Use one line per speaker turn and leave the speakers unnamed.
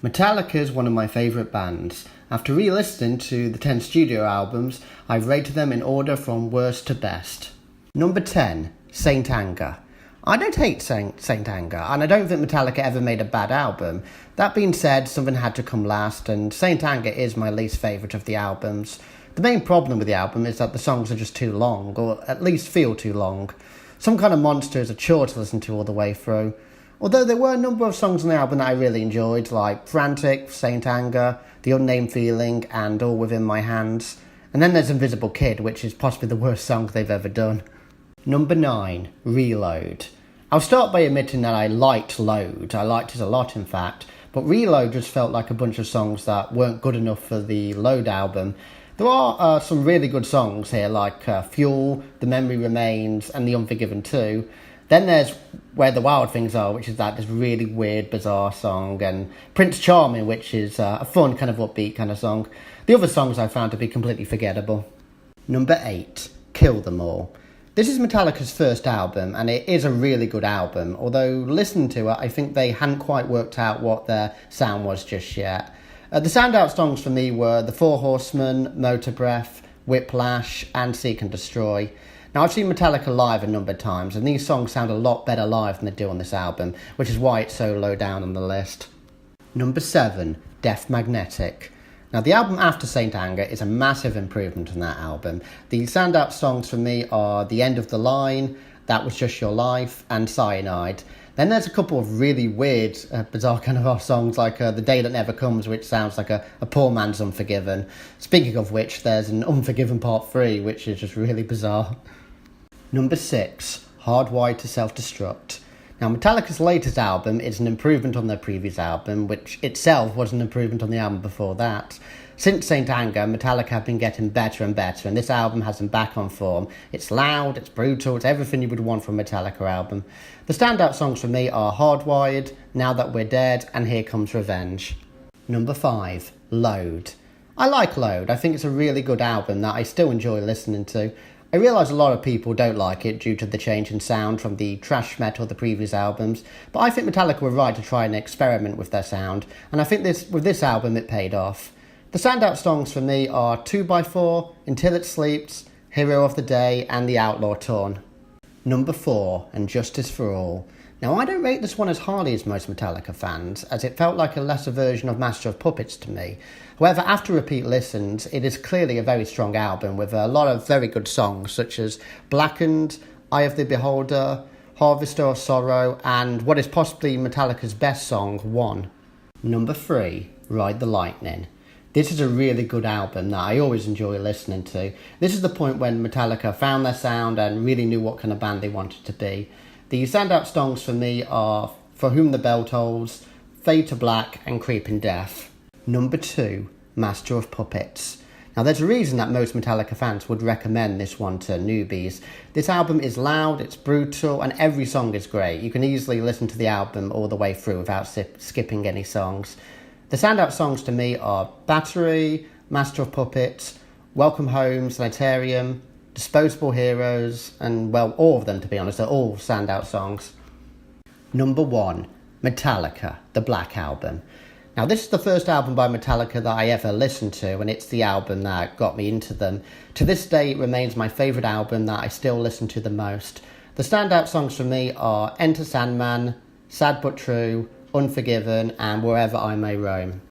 Metallica is one of my favourite bands. After re-listening to the 10 studio albums, I've rated them in order from worst to best. Number 10, Saint Anger. I don't hate Saint Anger, and I don't think Metallica ever made a bad album. That being said, something had to come last, and Saint Anger is my least favourite of the albums. The main problem with the album is that the songs are just too long, or at least feel too long. Some Kind of Monster is a chore to listen to all the way through. Although there were a number of songs on the album that I really enjoyed, like Frantic, Saint Anger, The Unnamed Feeling, and All Within My Hands. And then there's Invisible Kid, which is possibly the worst song they've ever done. Number 9, Reload. I'll start by admitting that I liked Load. I liked it a lot, in fact. But Reload just felt like a bunch of songs that weren't good enough for the Load album. There are some really good songs here, like Fuel, The Memory Remains, and The Unforgiven 2. Then there's Where the Wild Things Are, which is this really weird, bizarre song, and Prince Charming, which is a fun, kind of upbeat kind of song. The other songs I found to be completely forgettable. Number 8, Kill Them All. This is Metallica's first album, and it is a really good album, although listening to it, I think they hadn't quite worked out what their sound was just yet. The standout songs for me were The Four Horsemen, Motor Breath, Whiplash, and Seek and Destroy. Now, I've seen Metallica live a number of times, and these songs sound a lot better live than they do on this album, which is why it's so low down on the list. Number 7, Death Magnetic. Now, the album after Saint Anger is a massive improvement on that album. The standout songs for me are The End of the Line, That Was Just Your Life, and Cyanide. Then there's a couple of really weird, bizarre kind of songs like The Day That Never Comes, which sounds like a poor man's Unforgiven. Speaking of which, there's an Unforgiven Part 3, which is just really bizarre. Number 6, Hardwired to Self-Destruct. Now, Metallica's latest album is an improvement on their previous album, which itself was an improvement on the album before that. Since Saint Anger, Metallica have been getting better and better, and this album has them back on form. It's loud, it's brutal, it's everything you would want from a Metallica album. The standout songs for me are Hardwired, Now That We're Dead, and Here Comes Revenge. Number 5, Load. I like Load. I think it's a really good album that I still enjoy listening to. I realise a lot of people don't like it due to the change in sound from the thrash metal of the previous albums, but I think Metallica were right to try and experiment with their sound, and I think with this album it paid off. The standout songs for me are 2x4, Until It Sleeps, Hero of the Day, and The Outlaw Torn. Number 4, And Justice for All. Now, I don't rate this one as highly as most Metallica fans, as it felt like a lesser version of Master of Puppets to me. However, after repeat listens, it is clearly a very strong album with a lot of very good songs, such as Blackened, Eye of the Beholder, Harvester of Sorrow, and what is possibly Metallica's best song, One. Number 3, Ride the Lightning. This is a really good album that I always enjoy listening to. This is the point when Metallica found their sound and really knew what kind of band they wanted to be. The standout songs for me are For Whom the Bell Tolls, Fade to Black, and Creeping Death. Number 2, Master of Puppets. Now, there's a reason that most Metallica fans would recommend this one to newbies. This album is loud, it's brutal, and every song is great. You can easily listen to the album all the way through without skipping any songs. The standout songs to me are Battery, Master of Puppets, Welcome Home, Sanitarium, Disposable Heroes, and, well, all of them, to be honest, are all standout songs. Number 1, Metallica, the Black Album. Now, this is the first album by Metallica that I ever listened to, and it's the album that got me into them. To this day, it remains my favourite album that I still listen to the most. The standout songs for me are Enter Sandman, Sad But True, Unforgiven, and Wherever I May Roam.